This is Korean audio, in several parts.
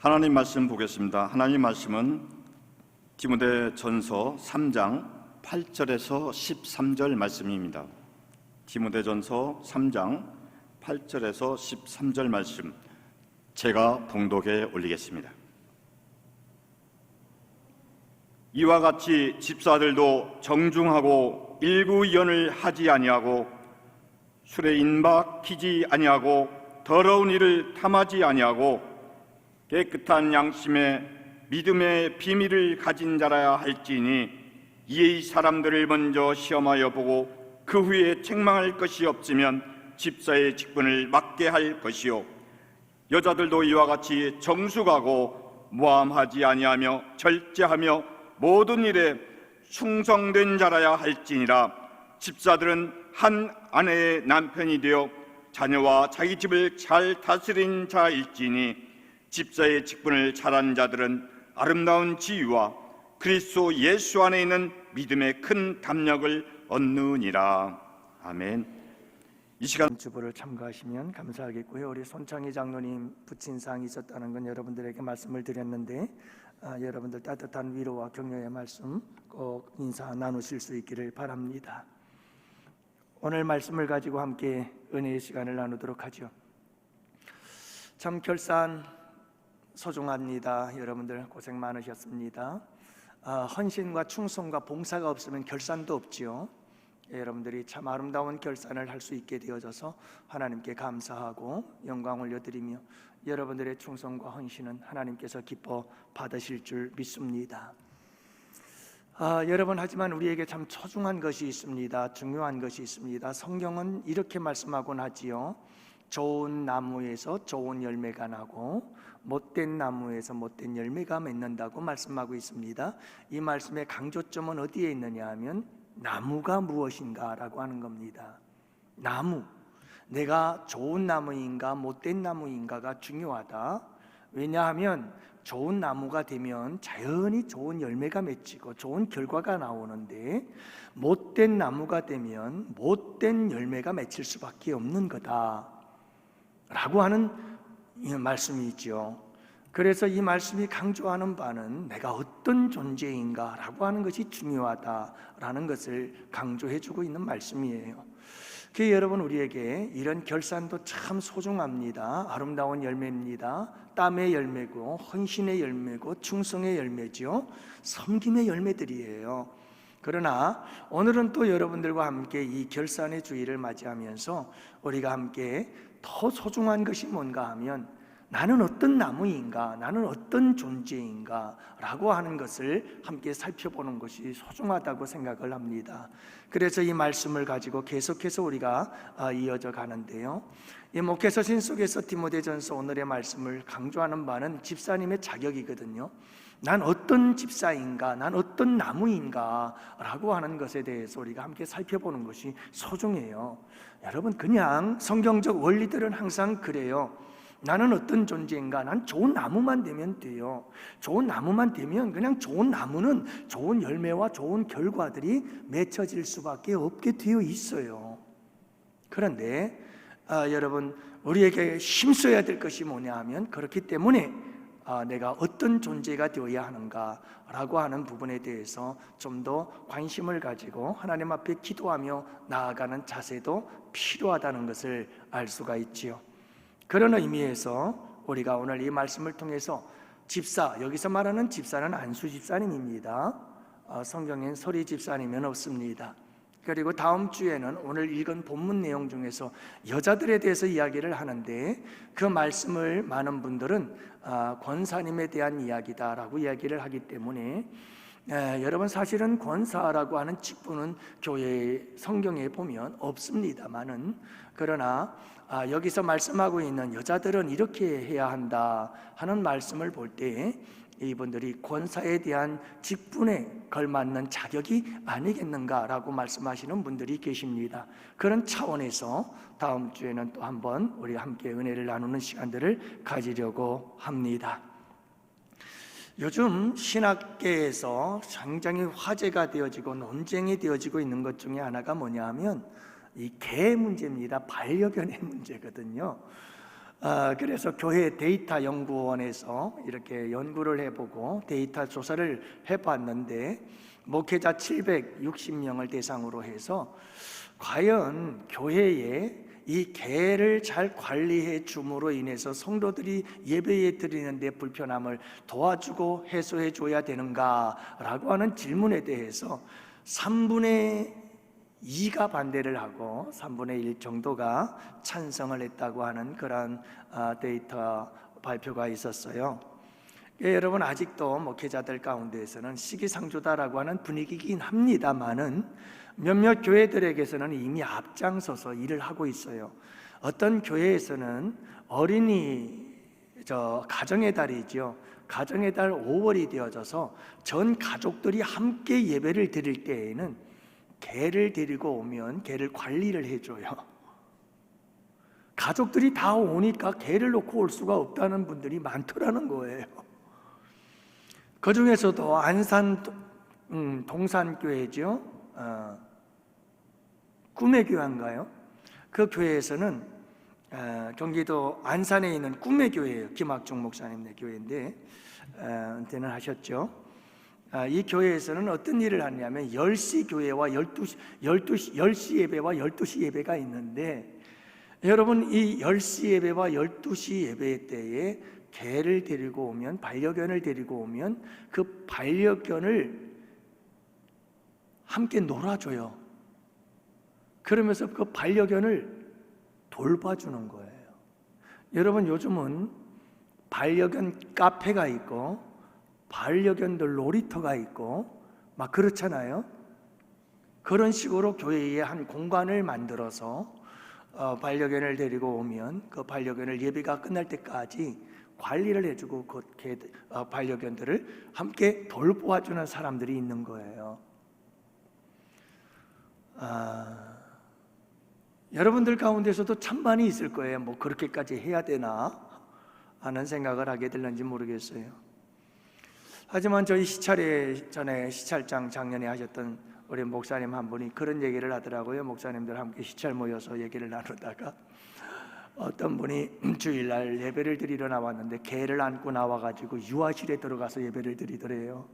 하나님 말씀 보겠습니다. 하나님 말씀은 디모데전서 3장 8절에서 13절 말씀입니다. 디모데전서 3장 8절에서 13절 말씀, 제가 봉독에 올리겠습니다. 이와 같이 집사들도 정중하고 일구이연을 하지 아니하고 술에 인박히지 아니하고 더러운 일을 탐하지 아니하고 깨끗한 양심에 믿음의 비밀을 가진 자라야 할지니 이의 사람들을 먼저 시험하여 보고 그 후에 책망할 것이 없으면 집사의 직분을 맡게 할 것이요, 여자들도 이와 같이 정숙하고 모함하지 아니하며 절제하며 모든 일에 충성된 자라야 할지니라. 집사들은 한 아내의 남편이 되어 자녀와 자기 집을 잘 다스린 자일지니 집사의 직분을 잘하는 자들은 아름다운 지위와 그리스도 예수 안에 있는 믿음의 큰 담력을 얻느니라. 아멘. 이 시간 주보를 참고하시면 감사하겠고요. 우리 손창희 장로님 부친 사항이 있었다는 건 여러분들에게 말씀을 드렸는데, 여러분들 따뜻한 위로와 격려의 말씀 꼭 인사 나누실 수 있기를 바랍니다. 오늘 말씀을 가지고 함께 은혜의 시간을 나누도록 하죠. 참 결산 소중합니다. 여러분들 고생 많으셨습니다. 헌신과 충성과 봉사가 없으면 결산도 없지요. 여러분들이 참 아름다운 결산을 할 수 있게 되어져서 하나님께 감사하고 영광 올려드리며 여러분들의 충성과 헌신은 하나님께서 기뻐 받으실 줄 믿습니다. 여러분, 하지만 우리에게 참 소중한 것이 있습니다. 중요한 것이 있습니다. 성경은 이렇게 말씀하곤 하지요. 좋은 나무에서 좋은 열매가 나고 못된 나무에서 못된 열매가 맺는다고 말씀하고 있습니다. 이 말씀의 강조점은 어디에 있느냐 하면 나무가 무엇인가 라고 하는 겁니다. 나무, 내가 좋은 나무인가 못된 나무인가가 중요하다. 왜냐하면 좋은 나무가 되면 자연히 좋은 열매가 맺히고 좋은 결과가 나오는데, 못된 나무가 되면 못된 열매가 맺힐 수밖에 없는 거다 라고 하는 말씀이 있죠. 그래서 이 말씀이 강조하는 바는 내가 어떤 존재인가 라고 하는 것이 중요하다라는 것을 강조해주고 있는 말씀이에요. 그 여러분, 우리에게 이런 결산도 참 소중합니다. 아름다운 열매입니다. 땀의 열매고 헌신의 열매고 충성의 열매죠. 섬김의 열매들이에요. 그러나 오늘은 또 여러분들과 함께 이 결산의 주일을 맞이하면서 우리가 함께 더 소중한 것이 뭔가 하면 나는 어떤 나무인가, 나는 어떤 존재인가 라고 하는 것을 함께 살펴보는 것이 소중하다고 생각을 합니다. 그래서 이 말씀을 가지고 계속해서 우리가 이어져 가는데요, 이 목회서신 속에서 디모데전서 오늘의 말씀을 강조하는 바는 집사님의 자격이거든요. 난 어떤 집사인가, 난 어떤 나무인가 라고 하는 것에 대해서 우리가 함께 살펴보는 것이 소중해요. 여러분, 그냥 성경적 원리들은 항상 그래요. 나는 어떤 존재인가, 난 좋은 나무만 되면 돼요. 좋은 나무만 되면 그냥 좋은 나무는 좋은 열매와 좋은 결과들이 맺혀질 수밖에 없게 되어 있어요. 그런데 여러분, 우리에게 힘써야 될 것이 뭐냐 하면, 그렇기 때문에 내가 어떤 존재가 되어야 하는가 라고 하는 부분에 대해서 좀 더 관심을 가지고 하나님 앞에 기도하며 나아가는 자세도 필요하다는 것을 알 수가 있지요. 그런 의미에서 우리가 오늘 이 말씀을 통해서 집사, 여기서 말하는 집사는 안수 집사님입니다. 성경엔 소리 집사님은 없습니다. 그리고 다음 주에는 오늘 읽은 본문 내용 중에서 여자들에 대해서 이야기를 하는데, 그 말씀을 많은 분들은 권사님에 대한 이야기다라고 이야기를 하기 때문에, 여러분, 사실은 권사라고 하는 직분은 교회 성경에 보면 없습니다만은, 그러나 여기서 말씀하고 있는 여자들은 이렇게 해야 한다 하는 말씀을 볼 때 이분들이 권사에 대한 직분에 걸맞는 자격이 아니겠는가라고 말씀하시는 분들이 계십니다. 그런 차원에서 다음 주에는 또 한번 우리 함께 은혜를 나누는 시간들을 가지려고 합니다. 요즘 신학계에서 굉장히 화제가 되어지고 논쟁이 되어지고 있는 것 중에 하나가 뭐냐 하면 이 개 문제입니다. 반려견의 문제거든요. 그래서 교회 데이터 연구원에서 이렇게 연구를 해보고 데이터 조사를 해봤는데 목회자 760명을 대상으로 해서 과연 교회에 이 개를 잘 관리해 줌으로 인해서 성도들이 예배에 드리는데 불편함을 도와주고 해소해 줘야 되는가라고 하는 질문에 대해서 3분의 2가 반대를 하고 3분의 1 정도가 찬성을 했다고 하는 그런 데이터 발표가 있었어요. 여러분, 아직도 목회자들 가운데에서는 시기상조다라고 하는 분위기이긴 합니다만은 몇몇 교회들에게서는 이미 앞장서서 일을 하고 있어요. 어떤 교회에서는 가정의 달이죠. 가정의 달 5월이 되어져서 전 가족들이 함께 예배를 드릴 때에는 개를 데리고 오면 개를 관리를 해줘요. 가족들이 다 오니까 개를 놓고 올 수가 없다는 분들이 많더라는 거예요. 그 중에서도 안산 동산교회죠. 꿈의 교회인가요? 그 교회에서는 경기도 안산에 있는 꿈의 교회예요. 김학중 목사님의 교회인데 은퇴는 하셨죠. 이 교회에서는 어떤 일을 하냐면 10시 교회와 10시 예배와 12시 예배가 있는데, 여러분, 이 10시 예배와 12시 예배 때에 개를 데리고 오면, 반려견을 데리고 오면 그 반려견을 함께 놀아줘요. 그러면서 그 반려견을 돌봐주는 거예요. 여러분, 요즘은 반려견 카페가 있고 반려견들 놀이터가 있고 막 그렇잖아요. 그런 식으로 교회에 한 공간을 만들어서 반려견을 데리고 오면 그 반려견을 예배가 끝날 때까지 관리를 해주고 그 반려견들을 함께 돌보아주는 사람들이 있는 거예요. 여러분들 가운데서도 찬반이 있을 거예요. 뭐 그렇게까지 해야 되나 하는 생각을 하게 될는지 모르겠어요. 하지만 저희 시찰회 전에 시찰장 작년에 하셨던 우리 목사님 한 분이 그런 얘기를 하더라고요. 목사님들 함께 시찰 모여서 얘기를 나누다가 어떤 분이 주일날 예배를 드리러 나왔는데 개를 안고 나와가지고 유아실에 들어가서 예배를 드리더래요.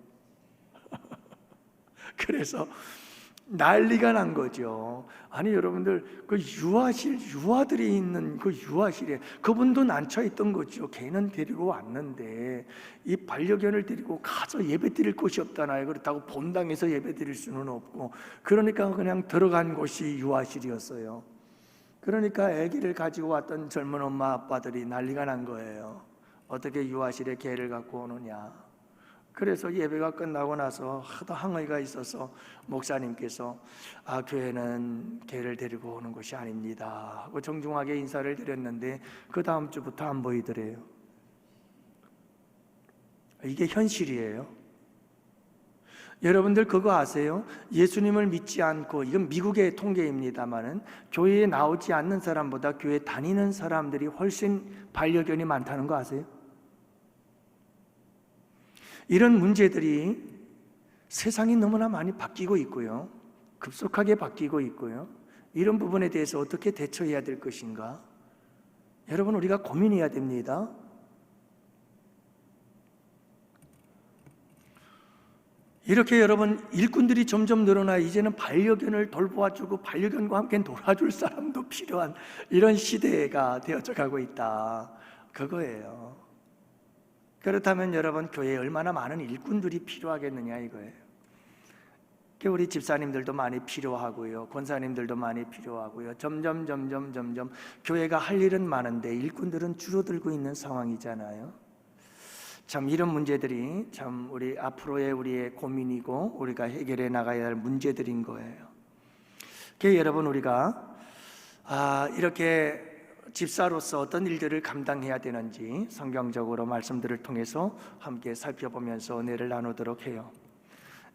그래서 난리가 난 거죠. 아니, 여러분들, 그 유아들이 있는 그 유아실에 그분도 난처 있던 거죠. 개는 데리고 왔는데 이 반려견을 데리고 가서 예배 드릴 곳이 없잖아요. 그렇다고 본당에서 예배 드릴 수는 없고, 그러니까 그냥 들어간 곳이 유아실이었어요. 그러니까 아기를 가지고 왔던 젊은 엄마 아빠들이 난리가 난 거예요. 어떻게 유아실에 개를 갖고 오느냐. 그래서 예배가 끝나고 나서 하도 항의가 있어서 목사님께서 교회는 개를 데리고 오는 것이 아닙니다 하고 정중하게 인사를 드렸는데 그 다음 주부터 안 보이더래요. 이게 현실이에요. 여러분들 그거 아세요? 예수님을 믿지 않고, 이건 미국의 통계입니다만은 교회에 나오지 않는 사람보다 교회 다니는 사람들이 훨씬 반려견이 많다는 거 아세요? 이런 문제들이 세상이 너무나 많이 바뀌고 있고요. 급속하게 바뀌고 있고요. 이런 부분에 대해서 어떻게 대처해야 될 것인가? 여러분, 우리가 고민해야 됩니다. 이렇게 여러분, 일꾼들이 점점 늘어나 이제는 반려견을 돌보아주고 반려견과 함께 놀아줄 사람도 필요한 이런 시대가 되어져 가고 있다. 그거예요. 그렇다면 여러분, 교회에 얼마나 많은 일꾼들이 필요하겠느냐 이거예요. 우리 집사님들도 많이 필요하고요, 권사님들도 많이 필요하고요. 점점 교회가 할 일은 많은데 일꾼들은 줄어들고 있는 상황이잖아요. 참 이런 문제들이 참 우리 앞으로의 우리의 고민이고 우리가 해결해 나가야 할 문제들인 거예요. 여러분, 우리가 이렇게 집사로서 어떤 일들을 감당해야 되는지 성경적으로 말씀들을 통해서 함께 살펴보면서 은혜를 나누도록 해요.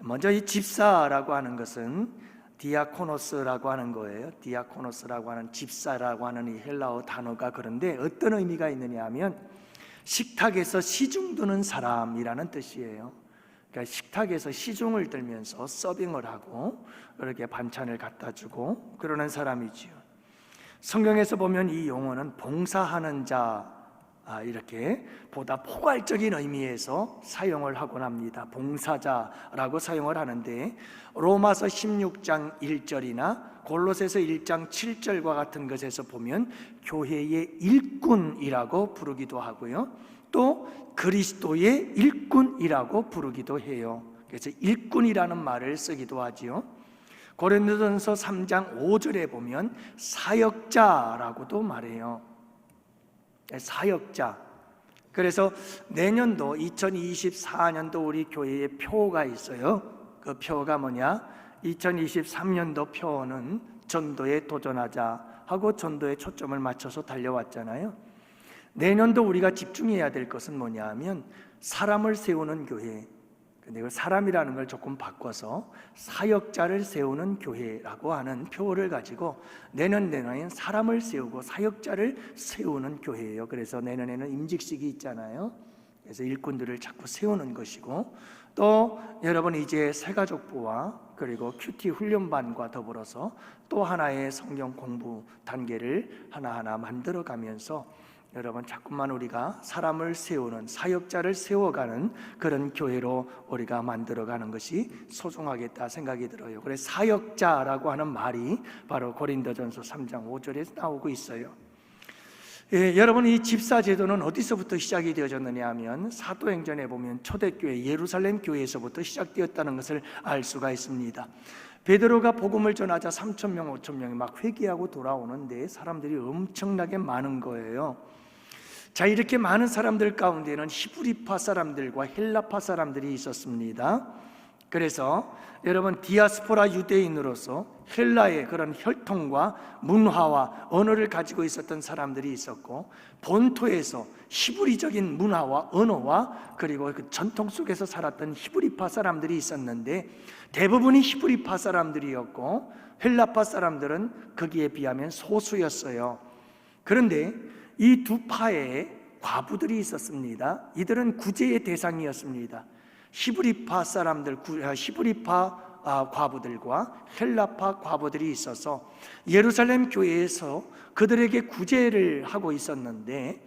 먼저 이 집사라고 하는 것은 디아코노스라고 하는 거예요. 디아코노스라고 하는 집사라고 하는 이 헬라어 단어가, 그런데 어떤 의미가 있느냐 하면 식탁에서 시중 드는 사람이라는 뜻이에요. 그러니까 식탁에서 시중을 들면서 서빙을 하고 이렇게 반찬을 갖다 주고 그러는 사람이지요. 성경에서 보면 이 용어는 봉사하는 자, 이렇게 보다 포괄적인 의미에서 사용을 하곤 합니다. 봉사자라고 사용을 하는데, 로마서 16장 1절이나 골로새서 1장 7절과 같은 것에서 보면 교회의 일꾼이라고 부르기도 하고요, 또 그리스도의 일꾼이라고 부르기도 해요. 그래서 일꾼이라는 말을 쓰기도 하지요. 고린도전서 3장 5절에 보면 사역자라고도 말해요. 사역자. 그래서 내년도 2024년도 우리 교회에 표가 있어요. 그 표가 뭐냐? 2023년도 표는 전도에 도전하자 하고 전도에 초점을 맞춰서 달려왔잖아요. 내년도 우리가 집중해야 될 것은 뭐냐 하면 사람을 세우는 교회. 근데 그 사람이라는 걸 조금 바꿔서 사역자를 세우는 교회라고 하는 표를 가지고 내년에는 사람을 세우고 사역자를 세우는 교회예요. 그래서 내년에는 임직식이 있잖아요. 그래서 일꾼들을 자꾸 세우는 것이고, 또 여러분 이제 새가족부와 그리고 큐티 훈련반과 더불어서 또 하나의 성경 공부 단계를 하나하나 만들어 가면서 여러분 자꾸만 우리가 사람을 세우는, 사역자를 세워가는 그런 교회로 우리가 만들어가는 것이 소중하겠다 생각이 들어요. 그래서 사역자라고 하는 말이 바로 고린도전서 3장 5절에 나오고 있어요. 여러분 이 집사제도는 어디서부터 시작이 되어졌느냐 하면 사도행전에 보면 초대교회 예루살렘 교회에서부터 시작되었다는 것을 알 수가 있습니다. 베드로가 복음을 전하자 3,000명, 5,000명이 막 회개하고 돌아오는데 사람들이 엄청나게 많은 거예요. 자, 이렇게 많은 사람들 가운데는 히브리파 사람들과 헬라파 사람들이 있었습니다. 그래서 여러분 디아스포라 유대인으로서 헬라의 그런 혈통과 문화와 언어를 가지고 있었던 사람들이 있었고, 본토에서 히브리적인 문화와 언어와 그리고 그 전통 속에서 살았던 히브리파 사람들이 있었는데 대부분이 히브리파 사람들이었고 헬라파 사람들은 거기에 비하면 소수였어요. 그런데 이 두 파에 과부들이 있었습니다. 이들은 구제의 대상이었습니다. 히브리파 사람들, 히브리파 과부들과 헬라파 과부들이 있어서 예루살렘 교회에서 그들에게 구제를 하고 있었는데,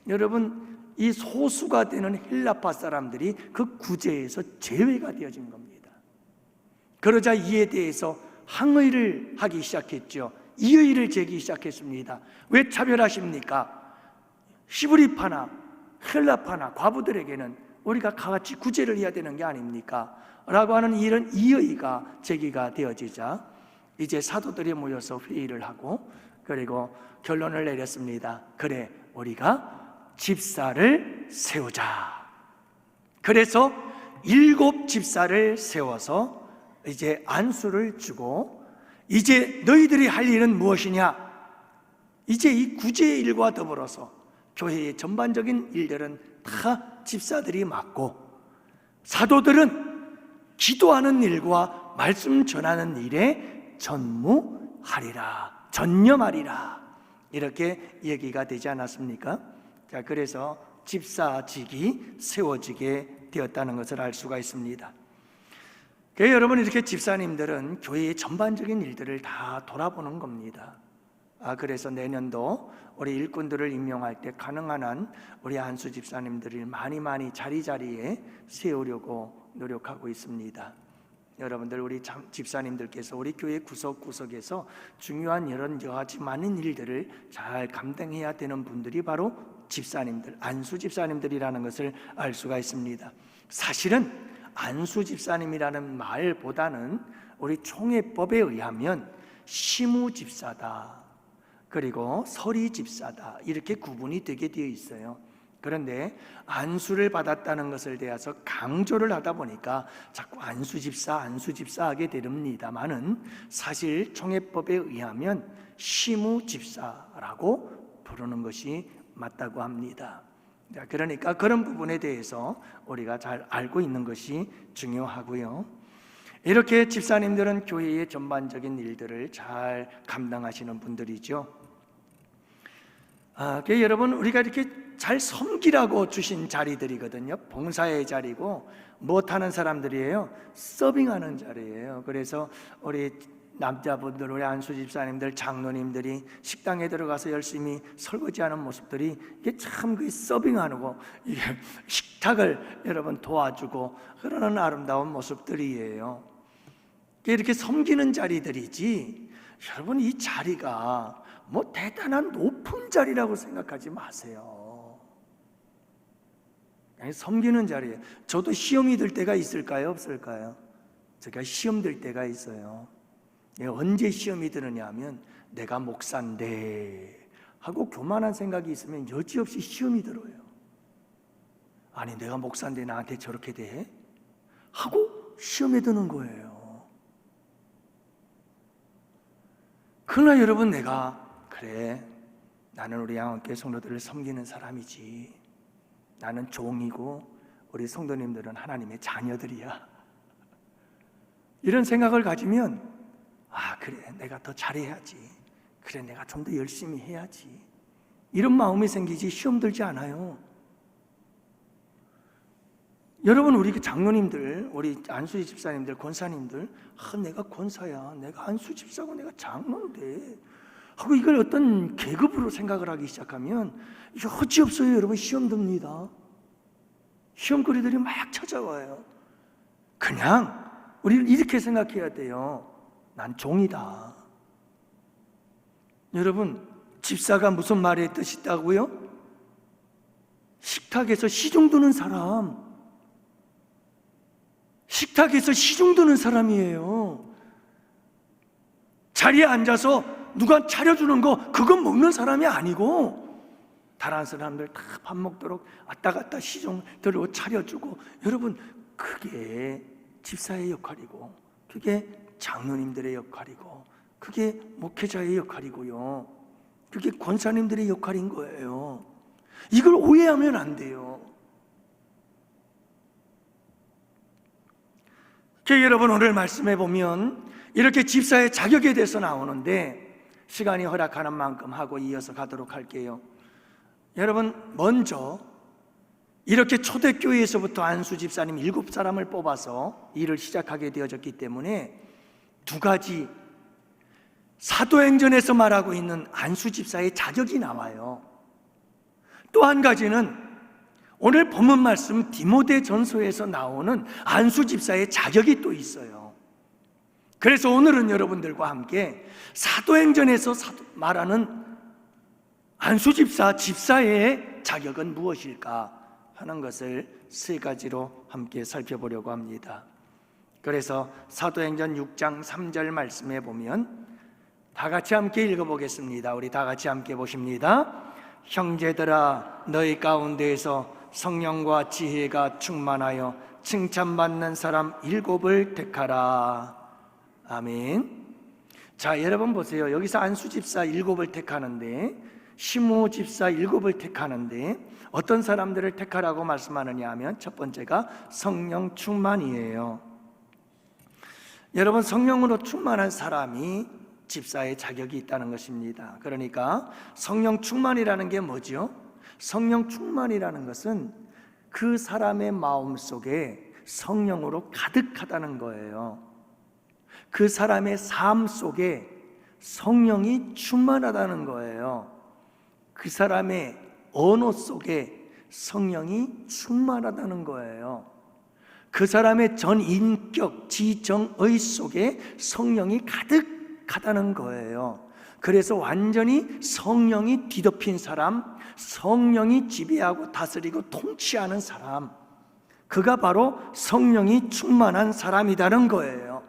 여러분 이 소수가 되는 헬라파 사람들이 그 구제에서 제외가 되어진 겁니다. 그러자 이에 대해서 항의를 하기 시작했죠. 이의를 제기 시작했습니다. 왜 차별하십니까? 히브리파나 헬라파나 과부들에게는 우리가 같이 구제를 해야 되는 게 아닙니까? 라고 하는 이런 이의가 제기가 되어지자 이제 사도들이 모여서 회의를 하고 그리고 결론을 내렸습니다. 그래, 우리가 집사를 세우자. 그래서 7 집사를 세워서 이제 안수를 주고, 이제 너희들이 할 일은 무엇이냐? 이제 이 구제의 일과 더불어서 교회의 전반적인 일들은 다 집사들이 맡고, 사도들은 기도하는 일과 말씀 전하는 일에 전무하리라, 전념하리라, 이렇게 얘기가 되지 않았습니까? 자, 그래서 집사직이 세워지게 되었다는 것을 알 수가 있습니다. 여러분, 이렇게 집사님들은 교회의 전반적인 일들을 다 돌아보는 겁니다. 그래서 내년도 우리 일꾼들을 임명할 때 가능한 한 우리 안수 집사님들을 많이 자리자리에 세우려고 노력하고 있습니다. 여러분들, 우리 집사님들께서 우리 교회 구석구석에서 중요한 여러 가지 많은 일들을 잘 감당해야 되는 분들이 바로 집사님들, 안수 집사님들이라는 것을 알 수가 있습니다. 사실은 안수 집사님이라는 말보다는 우리 총회법에 의하면 시무 집사다, 그리고 서리 집사다, 이렇게 구분이 되게 되어 있어요. 그런데 안수를 받았다는 것을 대해서 강조를 하다 보니까 자꾸 안수 집사 하게 됩니다만은 사실 총회법에 의하면 시무 집사라고 부르는 것이 맞다고 합니다. 그러니까 그런 부분에 대해서 우리가 잘 알고 있는 것이 중요하고요. 이렇게 집사님들은 교회의 전반적인 일들을 잘 감당하시는 분들이죠. 여러분, 우리가 이렇게 잘 섬기라고 주신 자리들이거든요. 봉사의 자리고 못하는 사람들이에요. 서빙하는 자리예요. 그래서 우리 남자분들, 우리 안수 집사님들, 장로님들이 식당에 들어가서 열심히 설거지하는 모습들이 이게 참 그 서빙하고 이게 식탁을 여러분 도와주고 그러는 아름다운 모습들이에요. 이렇게 섬기는 자리들이지, 여러분 이 자리가 뭐 대단한 높은 자리라고 생각하지 마세요. 그냥 섬기는 자리예요. 저도 시험이 들 때가 있을까요? 없을까요? 제가 시험 들 때가 있어요. 언제 시험이 드느냐 하면 내가 목사인데 하고 교만한 생각이 있으면 여지없이 시험이 들어요. 아니 내가 목사인데 나한테 저렇게 돼? 하고 시험에 드는 거예요. 그러나 여러분, 내가 그래, 나는 우리 양원교회 성도들을 섬기는 사람이지, 나는 종이고 우리 성도님들은 하나님의 자녀들이야, 이런 생각을 가지면 아 그래, 내가 더 잘해야지, 그래 내가 좀 더 열심히 해야지, 이런 마음이 생기지 시험 들지 않아요. 여러분, 우리 장로님들, 우리 안수 집사님들, 권사님들, 내가 권사야, 내가 안수 집사고 내가 장로인데 하고 이걸 어떤 계급으로 생각을 하기 시작하면 여지없어요. 여러분, 시험 듭니다. 시험거리들이 막 찾아와요. 그냥 우리는 이렇게 생각해야 돼요. 난 종이다. 여러분, 집사가 무슨 말의 뜻이 있다고요? 식탁에서 시중 드는 사람, 식탁에서 시중 드는 사람이에요. 자리에 앉아서 누가 차려주는 거 그건 먹는 사람이 아니고, 다른 사람들 다 밥 먹도록 왔다 갔다 시중 들고 차려주고, 여러분 그게 집사의 역할이고, 그게 장로님들의 역할이고, 그게 목회자의 역할이고요, 그게 권사님들의 역할인 거예요. 이걸 오해하면 안 돼요. 여러분, 오늘 말씀해 보면 이렇게 집사의 자격에 대해서 나오는데 시간이 허락하는 만큼 하고 이어서 가도록 할게요. 여러분, 먼저 이렇게 초대교회에서부터 안수 집사님 7사람을 뽑아서 일을 시작하게 되어졌기 때문에 두 가지, 사도행전에서 말하고 있는 안수 집사의 자격이 나와요. 또 한 가지는 오늘 본문 말씀 디모데전서에서 나오는 안수 집사의 자격이 또 있어요. 그래서 오늘은 여러분들과 함께 사도행전에서 말하는 안수 집사, 집사의 자격은 무엇일까 하는 것을 세 가지로 함께 살펴보려고 합니다. 그래서 사도행전 6장 3절 말씀에 보면 다 같이 함께 읽어보겠습니다. 우리 다 같이 함께 보십니다. 형제들아, 너희 가운데에서 성령과 지혜가 충만하여 칭찬받는 사람 7을 택하라. 아멘. 자, 여러분 보세요. 여기서 안수 집사 7을 택하는데, 시무 집사 7을 택하는데 어떤 사람들을 택하라고 말씀하느냐 하면 첫 번째가 성령 충만이에요. 여러분, 성령으로 충만한 사람이 집사의 자격이 있다는 것입니다. 그러니까 성령 충만이라는 게 뭐죠? 성령 충만이라는 것은 그 사람의 마음속에 성령으로 가득하다는 거예요. 그 사람의 삶 속에 성령이 충만하다는 거예요. 그 사람의 언어 속에 성령이 충만하다는 거예요. 그 사람의 전인격, 지정의 속에 성령이 가득하다는 거예요. 그래서 완전히 성령이 뒤덮인 사람, 성령이 지배하고 다스리고 통치하는 사람, 그가 바로 성령이 충만한 사람이라는 거예요.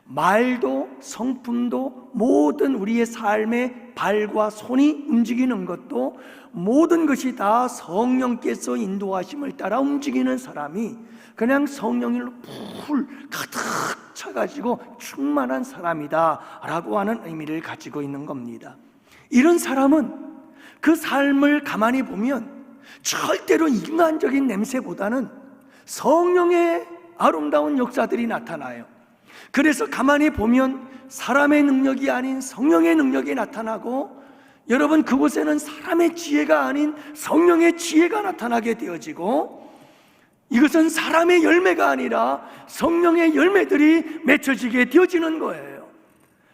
말도 성품도 모든 우리의 삶의 발과 손이 움직이는 것도 모든 것이 다 성령께서 인도하심을 따라 움직이는 사람이 그냥 성령으로 풀 가득 차가지고 충만한 사람이다 라고 하는 의미를 가지고 있는 겁니다. 이런 사람은 그 삶을 가만히 보면 절대로 인간적인 냄새보다는 성령의 아름다운 역사들이 나타나요. 그래서 가만히 보면 사람의 능력이 아닌 성령의 능력이 나타나고, 여러분 그곳에는 사람의 지혜가 아닌 성령의 지혜가 나타나게 되어지고, 이것은 사람의 열매가 아니라 성령의 열매들이 맺혀지게 되어지는 거예요.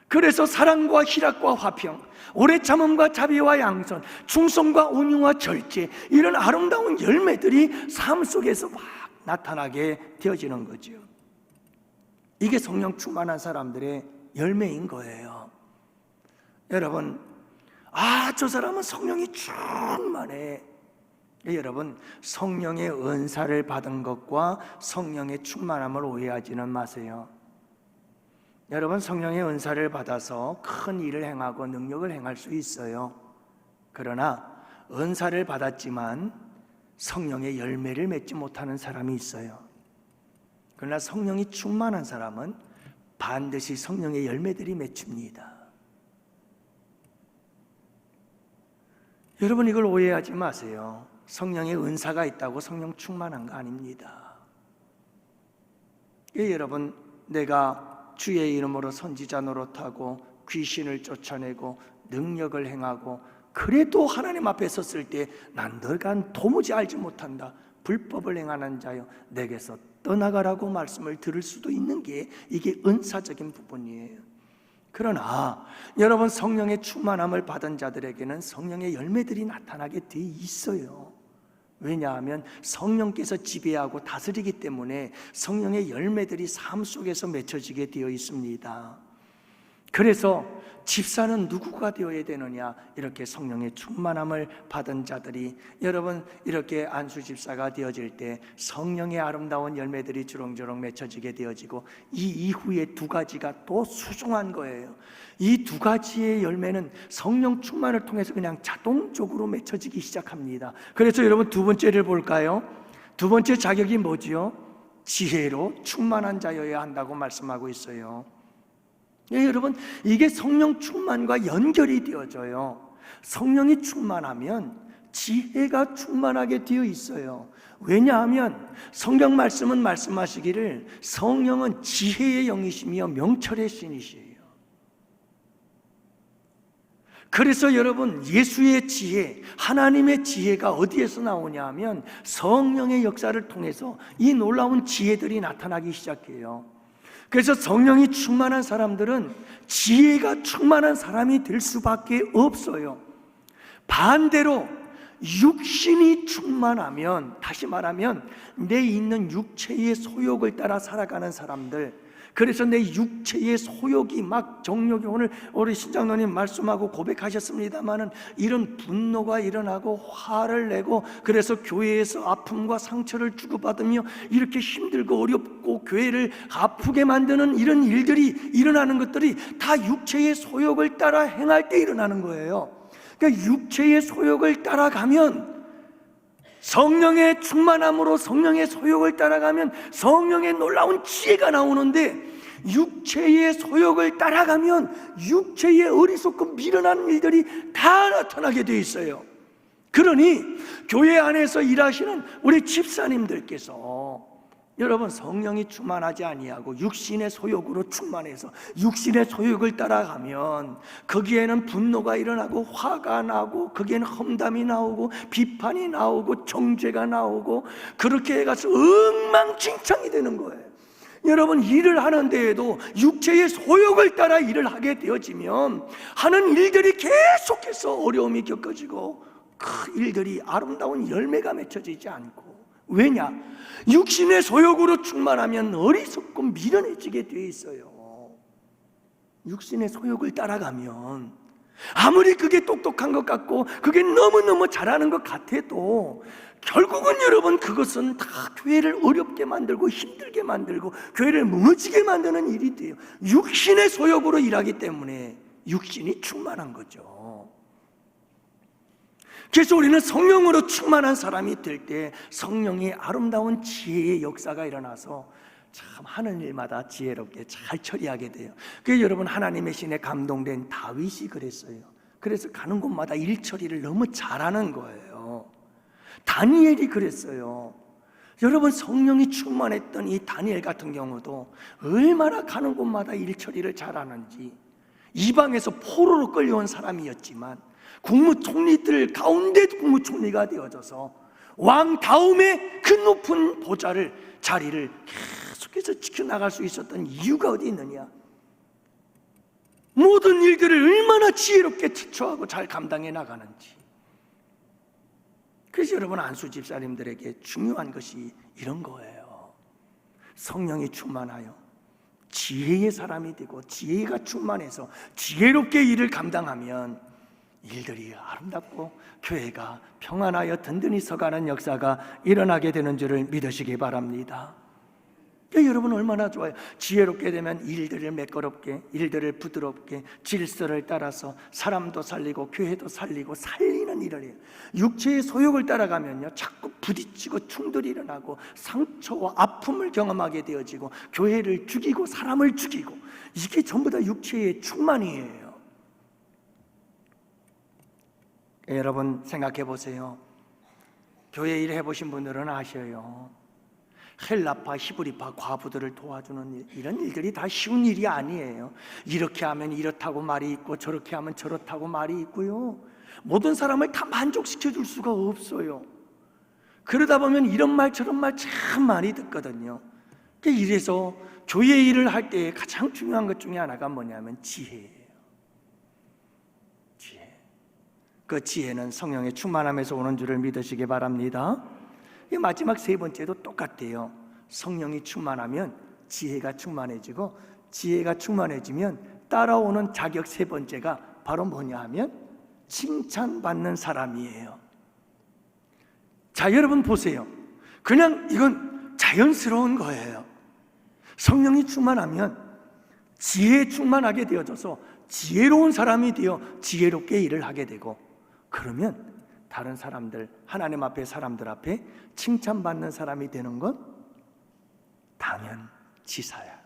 그래서 사랑과 희락과 화평, 오래 참음과 자비와 양선, 충성과 온유와 절제, 이런 아름다운 열매들이 삶 속에서 막 나타나게 되어지는 거죠. 이게 성령 충만한 사람들의 열매인 거예요. 여러분, 저 사람은 성령이 충만해. 여러분, 성령의 은사를 받은 것과 성령의 충만함을 오해하지는 마세요. 여러분, 성령의 은사를 받아서 큰 일을 행하고 능력을 행할 수 있어요. 그러나 은사를 받았지만 성령의 열매를 맺지 못하는 사람이 있어요. 그러나 성령이 충만한 사람은 반드시 성령의 열매들이 맺힙니다. 여러분, 이걸 오해하지 마세요. 성령의 은사가 있다고 성령 충만한 거 아닙니다. 여러분, 내가 주의 이름으로 선지자 노릇하고 귀신을 쫓아내고 능력을 행하고, 그래도 하나님 앞에 섰을 때 난 너가 도무지 알지 못한다, 불법을 행하는 자여 내게서 떠나가라고 말씀을 들을 수도 있는 게 이게 은사적인 부분이에요. 그러나 여러분, 성령의 충만함을 받은 자들에게는 성령의 열매들이 나타나게 돼 있어요. 왜냐하면 성령께서 지배하고 다스리기 때문에 성령의 열매들이 삶 속에서 맺혀지게 되어 있습니다. 그래서 집사는 누구가 되어야 되느냐? 이렇게 성령의 충만함을 받은 자들이, 여러분, 이렇게 안수 집사가 되어질 때 성령의 아름다운 열매들이 주렁주렁 맺혀지게 되어지고, 이 이후에 두 가지가 또 수중한 거예요. 이 두 가지의 열매는 성령 충만을 통해서 그냥 자동적으로 맺혀지기 시작합니다. 그래서 여러분, 두 번째를 볼까요? 두 번째 자격이 뭐지요? 지혜로 충만한 자여야 한다고 말씀하고 있어요. 여러분, 이게 성령 충만과 연결이 되어져요. 성령이 충만하면 지혜가 충만하게 되어 있어요. 왜냐하면 성경 말씀은 말씀하시기를 성령은 지혜의 영이시며 명철의 신이시에요. 그래서 여러분, 예수의 지혜, 하나님의 지혜가 어디에서 나오냐 하면 성령의 역사를 통해서 이 놀라운 지혜들이 나타나기 시작해요. 그래서 성령이 충만한 사람들은 지혜가 충만한 사람이 될 수밖에 없어요. 반대로 육신이 충만하면, 다시 말하면 내 있는 육체의 소욕을 따라 살아가는 사람들, 그래서 내 육체의 소욕이 막 정욕이, 오늘 우리 신장로님 말씀하고 고백하셨습니다마는 이런 분노가 일어나고 화를 내고, 그래서 교회에서 아픔과 상처를 주고받으며 이렇게 힘들고 어렵고 교회를 아프게 만드는 이런 일들이 일어나는 것들이 다 육체의 소욕을 따라 행할 때 일어나는 거예요. 그러니까 육체의 소욕을 따라가면, 성령의 충만함으로 성령의 소욕을 따라가면 성령의 놀라운 지혜가 나오는데, 육체의 소욕을 따라가면 육체의 어리석고 미련한 일들이 다 나타나게 돼 있어요. 그러니 교회 안에서 일하시는 우리 집사님들께서, 여러분, 성령이 충만하지 아니하고 육신의 소욕으로 충만해서 육신의 소욕을 따라가면 거기에는 분노가 일어나고 화가 나고, 거기에는 험담이 나오고 비판이 나오고 정죄가 나오고, 그렇게 해가서 엉망진창이 되는 거예요. 여러분, 일을 하는 데에도 육체의 소욕을 따라 일을 하게 되어지면 하는 일들이 계속해서 어려움이 겪어지고 그 일들이 아름다운 열매가 맺혀지지 않고, 왜냐? 육신의 소욕으로 충만하면 어리석고 미련해지게 되어 있어요. 육신의 소욕을 따라가면 아무리 그게 똑똑한 것 같고 그게 너무너무 잘하는 것 같아도 결국은 여러분, 그것은 다 교회를 어렵게 만들고 힘들게 만들고 교회를 무너지게 만드는 일이 돼요. 육신의 소욕으로 일하기 때문에 육신이 충만한 거죠. 그래서 우리는 성령으로 충만한 사람이 될 때 성령의 아름다운 지혜의 역사가 일어나서 참 하는 일마다 지혜롭게 잘 처리하게 돼요. 그래서 여러분, 하나님의 신에 감동된 다윗이 그랬어요. 그래서 가는 곳마다 일 처리를 너무 잘하는 거예요. 다니엘이 그랬어요. 여러분, 성령이 충만했던 이 다니엘 같은 경우도 얼마나 가는 곳마다 일 처리를 잘하는지, 이방에서 포로로 끌려온 사람이었지만 국무총리들 가운데 국무총리가 되어져서 왕 다음에 그 높은 보좌를, 자리를 계속해서 지켜나갈 수 있었던 이유가 어디 있느냐? 모든 일들을 얼마나 지혜롭게 처처하고 잘 감당해 나가는지. 그래서 여러분, 안수 집사님들에게 중요한 것이 이런 거예요. 성령이 충만하여 지혜의 사람이 되고, 지혜가 충만해서 지혜롭게 일을 감당하면 일들이 아름답고 교회가 평안하여 든든히 서가는 역사가 일어나게 되는 줄을 믿으시기 바랍니다. 여러분, 얼마나 좋아요. 지혜롭게 되면 일들을 매끄럽게, 일들을 부드럽게, 질서를 따라서 사람도 살리고 교회도 살리고 살리는 일을 해요. 육체의 소욕을 따라가면요, 자꾸 부딪히고 충돌이 일어나고 상처와 아픔을 경험하게 되어지고 교회를 죽이고 사람을 죽이고, 이게 전부 다 육체의 충만이에요. 여러분, 생각해 보세요. 교회 일 해보신 분들은 아셔요. 헬라파, 히브리파 과부들을 도와주는 일, 이런 일들이 다 쉬운 일이 아니에요. 이렇게 하면 이렇다고 말이 있고 저렇게 하면 저렇다고 말이 있고요, 모든 사람을 다 만족시켜 줄 수가 없어요. 그러다 보면 이런 말 저런 말 참 많이 듣거든요. 이래서 교회 일을 할 때 가장 중요한 것 중에 하나가 뭐냐면 지혜예요. 지혜. 그 지혜는 성령의 충만함에서 오는 줄을 믿으시기 바랍니다. 이 마지막 세 번째도 똑같아요. 성령이 충만하면 지혜가 충만해지고, 지혜가 충만해지면 따라오는 자격 세 번째가 바로 뭐냐 하면 칭찬받는 사람이에요. 자, 여러분 보세요. 그냥 이건 자연스러운 거예요. 성령이 충만하면 지혜에 충만하게 되어져서 지혜로운 사람이 되어 지혜롭게 일을 하게 되고, 그러면 다른 사람들, 하나님 앞에 사람들 앞에 칭찬받는 사람이 되는 건 당연지사야.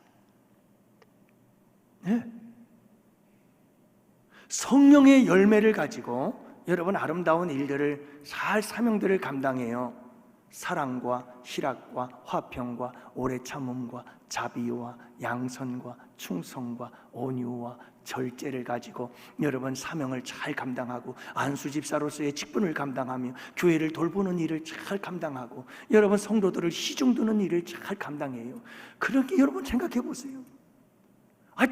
네. 성령의 열매를 가지고 여러분, 아름다운 일들을, 사명들을 감당해요. 사랑과 희락과 화평과 오래 참음과 자비와 양선과 충성과 온유와 절제를 가지고 여러분, 사명을 잘 감당하고 안수집사로서의 직분을 감당하며 교회를 돌보는 일을 잘 감당하고 여러분, 성도들을 시중드는 일을 잘 감당해요. 그렇게 여러분 생각해 보세요.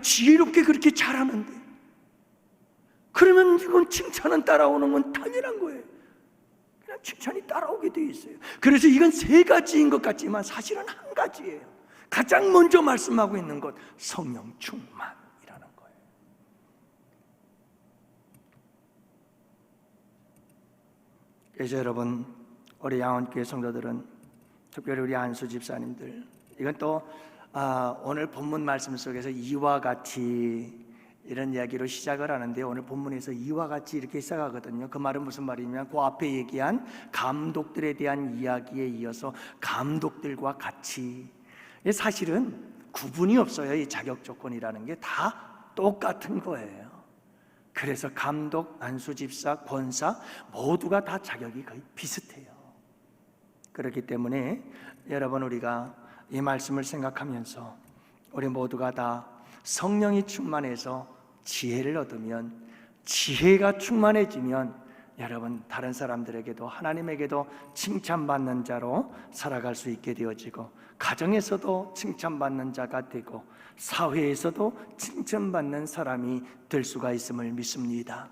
지혜롭게 그렇게 잘하는데, 그러면 이건 칭찬은 따라오는 건 당연한 거예요. 그냥 칭찬이 따라오게 돼 있어요. 그래서 이건 세 가지인 것 같지만 사실은 한 가지예요. 가장 먼저 말씀하고 있는 것, 성령 충만이라는 거예요. 그래서 여러분, 우리 양원교회 성도들은, 특별히 우리 안수 집사님들, 이건 또 오늘 본문 말씀 속에서 이와 같이 이런 이야기로 시작을 하는데, 오늘 본문에서 이와 같이 이렇게 시작하거든요. 그 말은 무슨 말이냐면, 그 앞에 얘기한 감독들에 대한 이야기에 이어서 감독들과 같이, 사실은 구분이 없어요. 이 자격 조건이라는 게 다 똑같은 거예요. 그래서 감독, 안수집사, 권사 모두가 다 자격이 거의 비슷해요. 그렇기 때문에 여러분, 우리가 이 말씀을 생각하면서 우리 모두가 다 성령이 충만해서 지혜를 얻으면, 지혜가 충만해지면 여러분, 다른 사람들에게도 하나님에게도 칭찬받는 자로 살아갈 수 있게 되어지고, 가정에서도 칭찬받는 자가 되고 사회에서도 칭찬받는 사람이 될 수가 있음을 믿습니다.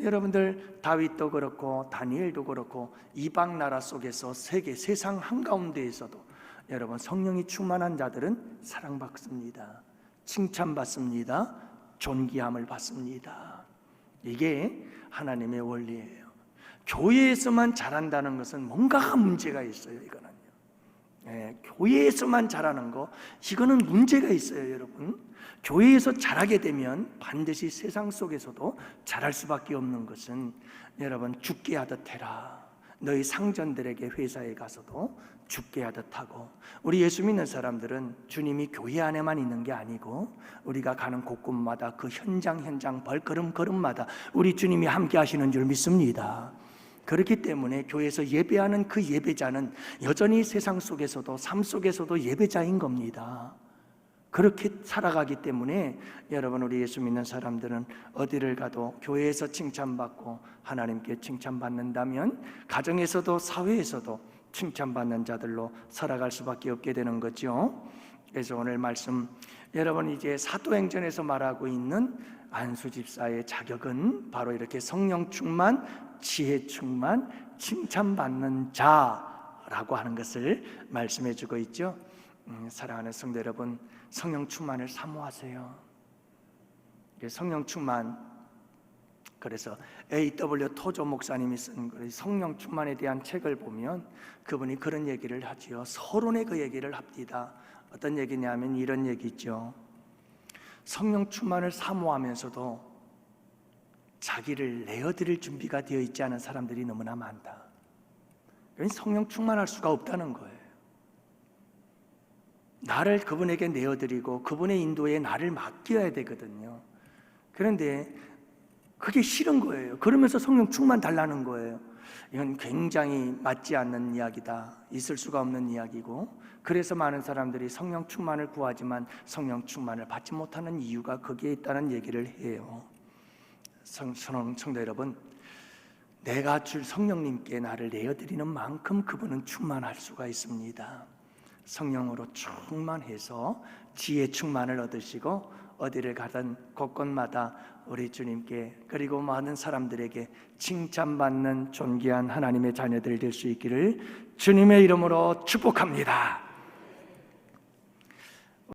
여러분들, 다윗도 그렇고 다니엘도 그렇고 이방 나라 속에서 세상 한가운데에서도 여러분, 성령이 충만한 자들은 사랑받습니다. 칭찬받습니다. 존귀함을 받습니다. 이게 하나님의 원리예요. 교회에서만 잘한다는 것은 뭔가 문제가 있어요. 이거는요. 교회에서만 잘하는 거, 이거는 문제가 있어요. 여러분, 교회에서 잘하게 되면 반드시 세상 속에서도 잘할 수밖에 없는 것은, 여러분, 죽게 하듯 해라. 너희 상전들에게 회사에 가서도 죽게 하듯 하고, 우리 예수 믿는 사람들은 주님이 교회 안에만 있는 게 아니고 우리가 가는 곳곳마다 그 현장 발걸음걸음마다 우리 주님이 함께 하시는 줄 믿습니다. 그렇기 때문에 교회에서 예배하는 그 예배자는 여전히 세상 속에서도, 삶 속에서도 예배자인 겁니다. 그렇게 살아가기 때문에 여러분, 우리 예수 믿는 사람들은 어디를 가도 교회에서 칭찬받고 하나님께 칭찬받는다면 가정에서도 사회에서도 칭찬받는 자들로 살아갈 수밖에 없게 되는 거죠. 그래서 오늘 말씀 여러분 이제 사도행전에서 말하고 있는 안수 집사의 자격은 바로 이렇게 성령 충만, 지혜 충만, 칭찬받는 자라고 하는 것을 말씀해 주고 있죠. 사랑하는 성도 여러분, 성령 충만을 사모하세요. 성령 충만, 그래서 A.W. 토조 목사님이 쓴 성령 충만에 대한 책을 보면 그분이 그런 얘기를 하지요. 서론에 그 얘기를 합니다. 어떤 얘기냐면 이런 얘기죠. 성령 충만을 사모하면서도 자기를 내어드릴 준비가 되어 있지 않은 사람들이 너무나 많다. 성령 충만할 수가 없다는 거예요. 나를 그분에게 내어드리고 그분의 인도에 나를 맡겨야 되거든요. 그런데 그게 싫은 거예요. 그러면서 성령 충만 달라는 거예요. 이건 굉장히 맞지 않는 이야기다. 있을 수가 없는 이야기고, 그래서 많은 사람들이 성령 충만을 구하지만 성령 충만을 받지 못하는 이유가 거기에 있다는 얘기를 해요. 성도 여러분, 내가 줄 성령님께 나를 내어드리는 만큼 그분은 충만할 수가 있습니다. 성령으로 충만해서 지혜 충만을 얻으시고 어디를 가든 곳곳마다 우리 주님께 그리고 많은 사람들에게 칭찬받는 존귀한 하나님의 자녀들 될 수 있기를 주님의 이름으로 축복합니다.